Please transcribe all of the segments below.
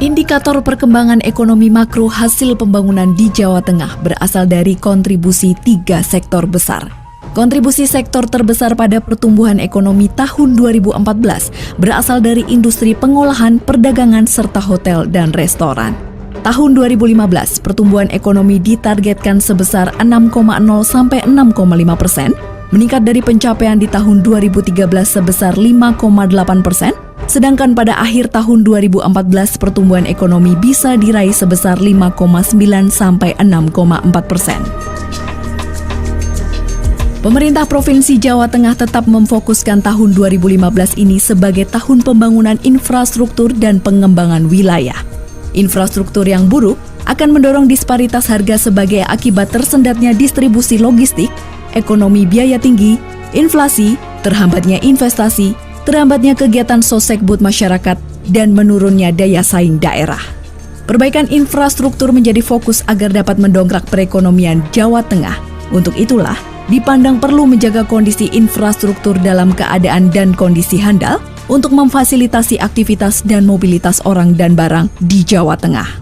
Indikator perkembangan ekonomi makro hasil pembangunan di Jawa Tengah berasal dari kontribusi 3 sektor besar. Kontribusi sektor terbesar pada pertumbuhan ekonomi tahun 2014 berasal dari industri pengolahan, perdagangan, serta hotel dan restoran. Tahun 2015, pertumbuhan ekonomi ditargetkan sebesar 6,0 sampai 6,5%, meningkat dari pencapaian di tahun 2013 sebesar 5,8%, sedangkan pada akhir tahun 2014 pertumbuhan ekonomi bisa diraih sebesar 5,9 sampai 6,4%. Pemerintah Provinsi Jawa Tengah tetap memfokuskan tahun 2015 ini sebagai tahun pembangunan infrastruktur dan pengembangan wilayah. Infrastruktur yang buruk akan mendorong disparitas harga sebagai akibat tersendatnya distribusi logistik, ekonomi biaya tinggi, inflasi, terhambatnya investasi, terhambatnya kegiatan sosekbud masyarakat, dan menurunnya daya saing daerah. Perbaikan infrastruktur menjadi fokus agar dapat mendongkrak perekonomian Jawa Tengah. Untuk itulah, dipandang perlu menjaga kondisi infrastruktur dalam keadaan dan kondisi handal untuk memfasilitasi aktivitas dan mobilitas orang dan barang di Jawa Tengah.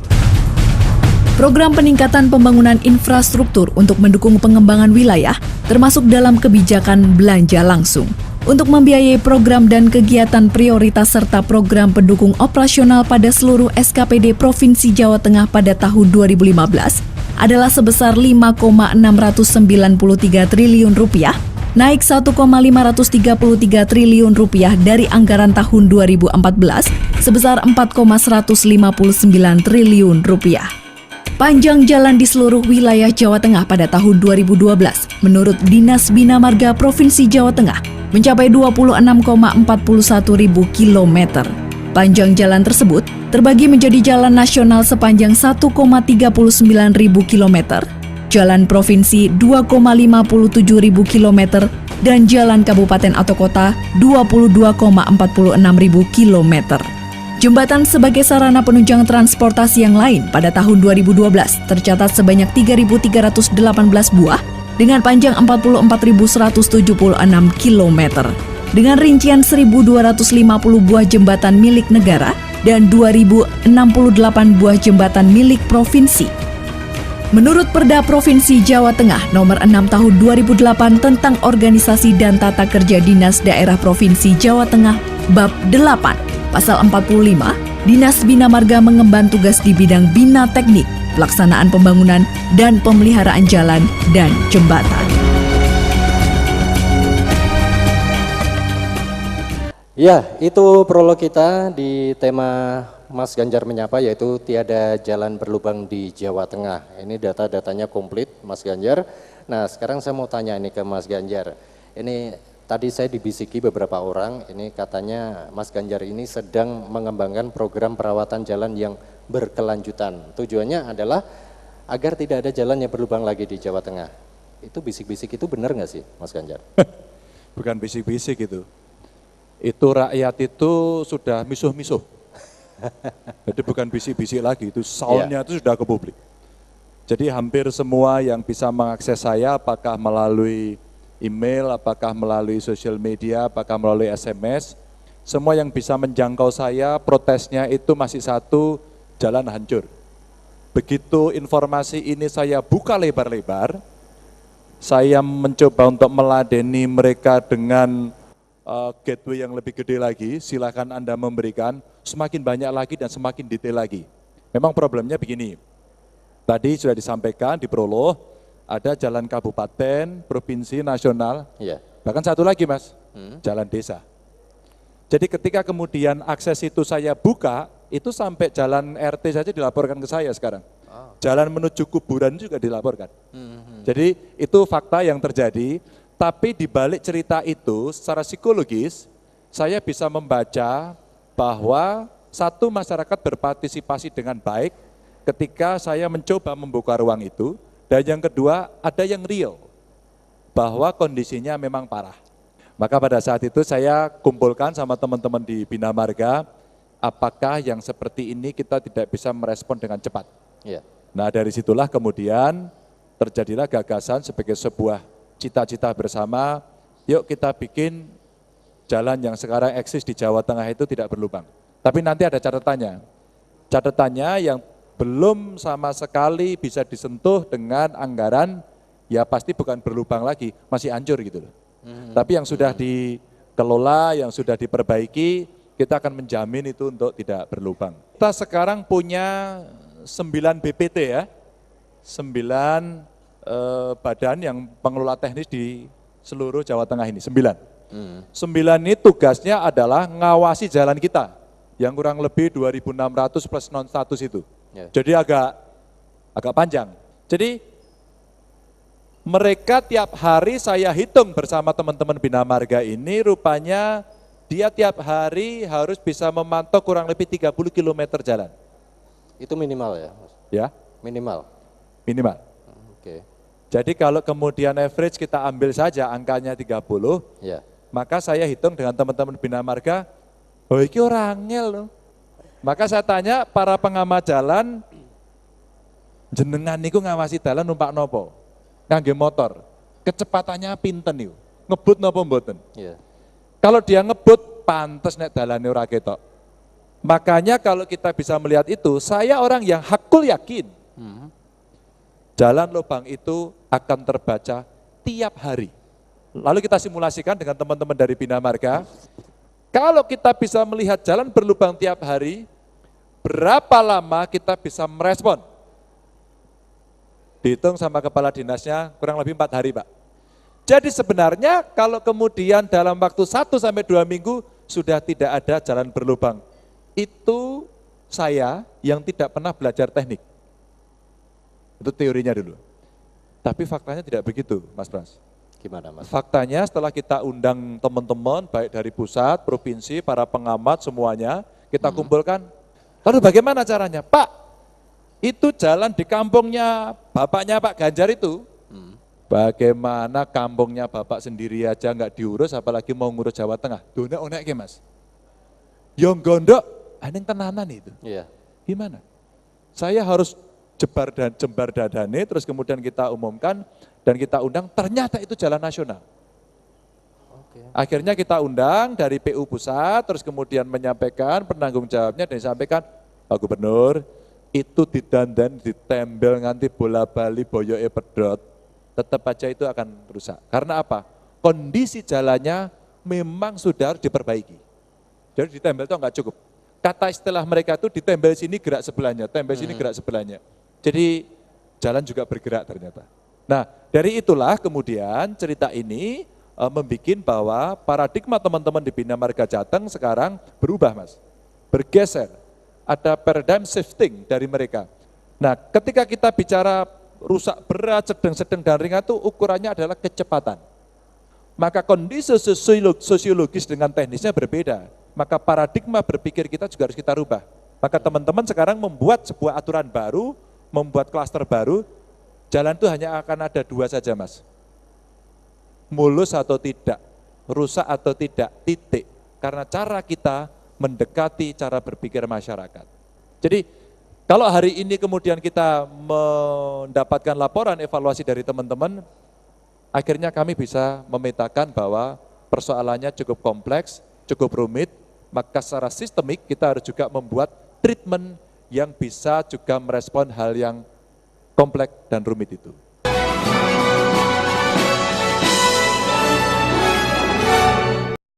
Program peningkatan pembangunan infrastruktur untuk mendukung pengembangan wilayah termasuk dalam kebijakan belanja langsung. Untuk membiayai program dan kegiatan prioritas serta program pendukung operasional pada seluruh SKPD Provinsi Jawa Tengah pada tahun 2015 adalah sebesar Rp5,693 triliun, naik Rp1,533 triliun dari anggaran tahun 2014 sebesar Rp4,159 triliun. Panjang jalan di seluruh wilayah Jawa Tengah pada tahun 2012 menurut Dinas Bina Marga Provinsi Jawa Tengah mencapai 26,41 ribu kilometer. Panjang jalan tersebut terbagi menjadi jalan nasional sepanjang 1,39 ribu kilometer, jalan provinsi 2,57 ribu kilometer, dan jalan kabupaten atau kota 22,46 ribu kilometer. Jembatan sebagai sarana penunjang transportasi yang lain pada tahun 2012 tercatat sebanyak 3.318 buah dengan panjang 44.176 kilometer. Dengan rincian 1.250 buah jembatan milik negara dan 2.068 buah jembatan milik provinsi. Menurut Perda Provinsi Jawa Tengah Nomor 6 Tahun 2008 tentang Organisasi dan Tata Kerja Dinas Daerah Provinsi Jawa Tengah Bab 8 Pasal 45, Dinas Bina Marga mengemban tugas di bidang bina teknik, pelaksanaan pembangunan, dan pemeliharaan jalan dan jembatan. Ya, itu prolog kita di tema Mas Ganjar menyapa, yaitu tiada jalan berlubang di Jawa Tengah. Ini data-datanya komplit, Mas Ganjar. Nah, sekarang saya mau tanya ini ke Mas Ganjar. Ini tadi saya dibisiki beberapa orang, ini katanya Mas Ganjar ini sedang mengembangkan program perawatan jalan yang berkelanjutan. Tujuannya adalah agar tidak ada jalan yang berlubang lagi di Jawa Tengah. Itu bisik-bisik itu benar nggak sih, Mas Ganjar? Bukan bisik-bisik itu. Itu rakyat itu sudah misuh-misuh. Jadi bukan bisik-bisik lagi, itu soundnya itu sudah ke publik. Jadi hampir semua yang bisa mengakses saya, apakah melalui email, apakah melalui sosial media, apakah melalui SMS, semua yang bisa menjangkau saya, protesnya itu masih satu, jalan hancur. Begitu informasi ini saya buka lebar-lebar, saya mencoba untuk meladeni mereka dengan gateway yang lebih gede lagi, silakan Anda memberikan, semakin banyak lagi dan semakin detail lagi. Memang problemnya begini, tadi sudah disampaikan di prolog, ada jalan kabupaten, provinsi, nasional, bahkan satu lagi Mas, jalan desa. Jadi ketika kemudian akses itu saya buka, itu sampai jalan RT saja dilaporkan ke saya sekarang. Jalan menuju kuburan juga dilaporkan. Jadi itu fakta yang terjadi, tapi di balik cerita itu secara psikologis, saya bisa membaca bahwa satu, masyarakat berpartisipasi dengan baik ketika saya mencoba membuka ruang itu, dan yang kedua ada yang real, bahwa kondisinya memang parah. Maka pada saat itu saya kumpulkan sama teman-teman di Bina Marga, apakah yang seperti ini kita tidak bisa merespon dengan cepat. Nah dari situlah kemudian terjadilah gagasan sebagai sebuah cita-cita bersama, yuk kita bikin jalan yang sekarang eksis di Jawa Tengah itu tidak berlubang. Tapi nanti ada catatannya, Catatannya yang belum sama sekali bisa disentuh dengan anggaran, ya pasti bukan berlubang lagi, masih hancur gitu loh. Tapi yang sudah dikelola, yang sudah diperbaiki, kita akan menjamin itu untuk tidak berlubang. Kita sekarang punya 9 BPT ya, 9 badan yang pengelola teknis di seluruh Jawa Tengah ini, 9. 9 ini tugasnya adalah ngawasi jalan kita, yang kurang lebih 2.600 plus non status itu. Ya. Jadi agak panjang. Jadi mereka tiap hari saya hitung bersama teman-teman Bina Marga ini, rupanya dia tiap hari harus bisa memantau kurang lebih 30 km jalan. Itu minimal ya, Mas? Ya, Minimal. minimal. Oke. Jadi kalau kemudian average kita ambil saja angkanya 30, Ya. maka saya hitung dengan teman-teman Bina Marga, oh iki ora angel loh. Maka saya tanya para pengamat jalan, jenengan niku ngawasi jalan numpak nopo? Ngangge motor. Kecepatannya pinten niku? Ngebut nopo mboten? Ya. Kalau dia ngebut, pantes nek dalane ora ketok. Makanya kalau kita bisa melihat itu, saya orang yang hakul yakin, jalan lubang itu akan terbaca tiap hari. Lalu kita simulasikan dengan teman-teman dari Bina Marga, kalau kita bisa melihat jalan berlubang tiap hari, berapa lama kita bisa merespon? Dihitung sama kepala dinasnya kurang lebih 4 hari, Pak. Jadi sebenarnya kalau kemudian dalam waktu 1 sampai 2 minggu sudah tidak ada jalan berlubang, itu saya yang tidak pernah belajar teknik. Itu teorinya dulu. Tapi faktanya tidak begitu, Mas Pras. Gimana, Mas? Faktanya setelah kita undang teman-teman, baik dari pusat, provinsi, para pengamat semuanya, kita kumpulkan. Lalu bagaimana caranya? Pak, itu jalan di kampungnya bapaknya Pak Ganjar itu, bagaimana kampungnya bapak sendiri aja nggak diurus, apalagi mau ngurus Jawa Tengah. Dona onek ke Mas? Yang gondok, aneh tenanan itu. Iya. Gimana? Saya harus jembar dadane, terus kemudian kita umumkan, dan kita undang, ternyata itu jalan nasional. Akhirnya kita undang dari PU Pusat, terus kemudian menyampaikan penanggung jawabnya, dan disampaikan, Pak Gubernur, itu didandan, ditembel, nganti bola bali, boyoke pedot, tetap aja itu akan rusak. Karena apa? Kondisi jalannya memang sudah harus diperbaiki. Jadi ditembel itu enggak cukup. Kata istilah mereka itu ditembel sini gerak sebelahnya, tembel sini gerak sebelahnya. Jadi jalan juga bergerak ternyata. Nah, dari itulah kemudian cerita ini membuat bahwa paradigma teman-teman di Bina Marga Jateng sekarang berubah, Mas. Bergeser. Ada paradigm shifting dari mereka. Nah, ketika kita bicara rusak berat, sedang dan ringan itu ukurannya adalah kecepatan. Maka kondisi sosiologis dengan teknisnya berbeda. Maka paradigma berpikir kita juga harus kita rubah. Maka teman-teman sekarang membuat sebuah aturan baru, membuat klaster baru, jalan itu hanya akan ada 2 saja, Mas. Mulus atau tidak, rusak atau tidak, titik. Karena cara kita mendekati cara berpikir masyarakat. Jadi kalau hari ini kemudian kita mendapatkan laporan evaluasi dari teman-teman, akhirnya kami bisa memetakan bahwa persoalannya cukup kompleks, cukup rumit, maka secara sistemik kita harus juga membuat treatment yang bisa juga merespon hal yang kompleks dan rumit itu.